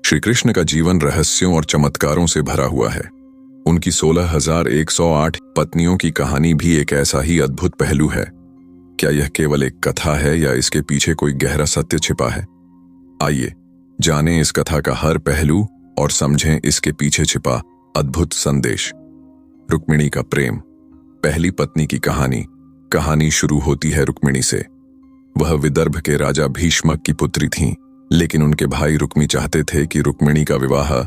श्री कृष्ण का जीवन रहस्यों और चमत्कारों से भरा हुआ है। उनकी 16,108 पत्नियों की कहानी भी एक ऐसा ही अद्भुत पहलू है। क्या यह केवल एक कथा है या इसके पीछे कोई गहरा सत्य छिपा है? आइए जानें इस कथा का हर पहलू और समझें इसके पीछे छिपा अद्भुत संदेश। रुक्मिणी का प्रेम। पहली पत्नी की कहानी शुरू होती है रुक्मिणी से। वह विदर्भ के राजा भीष्मक की पुत्री थीं, लेकिन उनके भाई रुक्मी चाहते थे कि रुक्मिणी का विवाह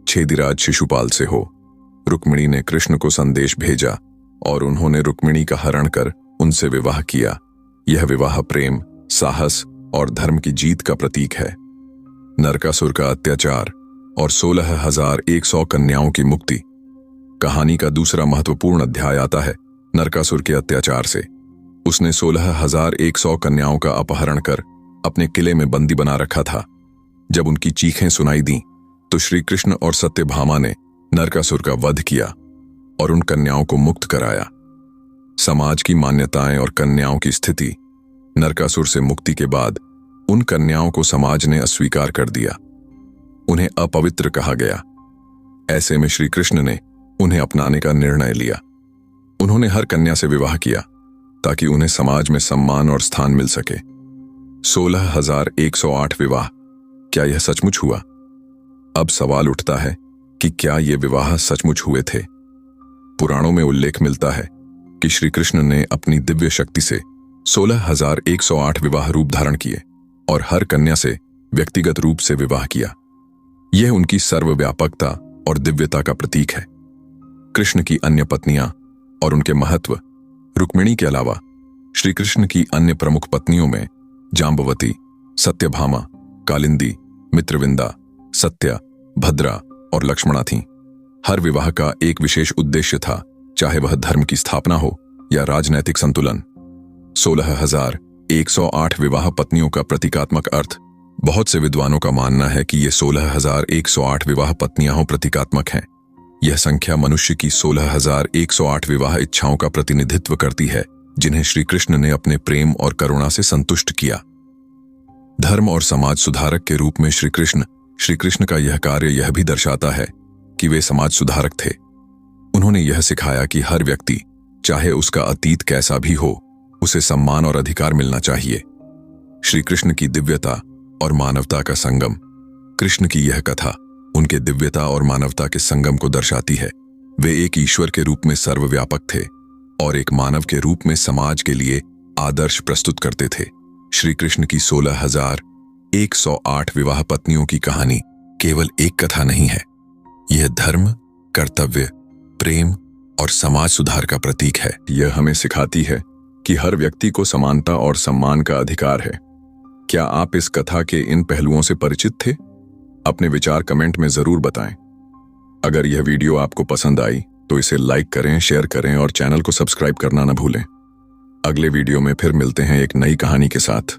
छेदिराज शिशुपाल से हो। रुक्मिणी ने कृष्ण को संदेश भेजा और उन्होंने रुक्मिणी का हरण कर उनसे विवाह किया। यह विवाह प्रेम, साहस और धर्म की जीत का प्रतीक है। नरकासुर का अत्याचार और 16,100 कन्याओं की मुक्ति। कहानी का दूसरा महत्वपूर्ण अध्याय आता है नरकासुर के अत्याचार से। उसने 16,100 कन्याओं का अपहरण कर अपने किले में बंदी बना रखा था। जब उनकी चीखें सुनाई दी तो श्री कृष्ण और सत्यभामा ने नरकासुर का वध किया और उन कन्याओं को मुक्त कराया। समाज की मान्यताएं और कन्याओं की स्थिति। नरकासुर से मुक्ति के बाद उन कन्याओं को समाज ने अस्वीकार कर दिया। उन्हें अपवित्र कहा गया। ऐसे में श्री कृष्ण ने उन्हें अपनाने का निर्णय लिया। उन्होंने हर कन्या से विवाह किया ताकि उन्हें समाज में सम्मान और स्थान मिल सके। 16,108 विवाह। क्या यह सचमुच हुआ? अब सवाल उठता है कि क्या ये विवाह सचमुच हुए थे? पुराणों में उल्लेख मिलता है कि श्री कृष्ण ने अपनी दिव्य शक्ति से 16,108 विवाह रूप धारण किए और हर कन्या से व्यक्तिगत रूप से विवाह किया। यह उनकी सर्वव्यापकता और दिव्यता का प्रतीक है। कृष्ण की अन्य पत्नियां और उनके महत्व। रुक्मिणी के अलावा श्री कृष्ण की अन्य प्रमुख पत्नियों में जांबवती, सत्यभामा, कालिंदी, मित्रविंदा, सत्या, भद्रा और लक्ष्मणा थीं। हर विवाह का एक विशेष उद्देश्य था, चाहे वह धर्म की स्थापना हो या राजनैतिक संतुलन। 16,108 विवाह पत्नियों का प्रतीकात्मक अर्थ। बहुत से विद्वानों का मानना है कि ये 16,108 विवाह पत्नियां प्रतीकात्मक हैं। यह संख्या मनुष्य की 16,108 विवाह इच्छाओं का प्रतिनिधित्व करती है, जिन्हें श्री कृष्ण ने अपने प्रेम और करुणा से संतुष्ट किया। धर्म और समाज सुधारक के रूप में श्री कृष्ण का यह कार्य यह भी दर्शाता है कि वे समाज सुधारक थे। उन्होंने यह सिखाया कि हर व्यक्ति, चाहे उसका अतीत कैसा भी हो, उसे सम्मान और अधिकार मिलना चाहिए। श्री कृष्ण की दिव्यता और मानवता का संगम। कृष्ण की यह कथा उनके दिव्यता और मानवता के संगम को दर्शाती है। वे एक ईश्वर के रूप में सर्वव्यापक थे और एक मानव के रूप में समाज के लिए आदर्श प्रस्तुत करते थे। श्री कृष्ण की 16,108 विवाह पत्नियों की कहानी केवल एक कथा नहीं है। यह धर्म, कर्तव्य, प्रेम और समाज सुधार का प्रतीक है। यह हमें सिखाती है कि हर व्यक्ति को समानता और सम्मान का अधिकार है। क्या आप इस कथा के इन पहलुओं से परिचित थे? अपने विचार कमेंट में जरूर बताएं। अगर यह वीडियो आपको पसंद आई तो इसे लाइक करें, शेयर करें और चैनल को सब्सक्राइब करना न भूलें। अगले वीडियो में फिर मिलते हैं एक नई कहानी के साथ।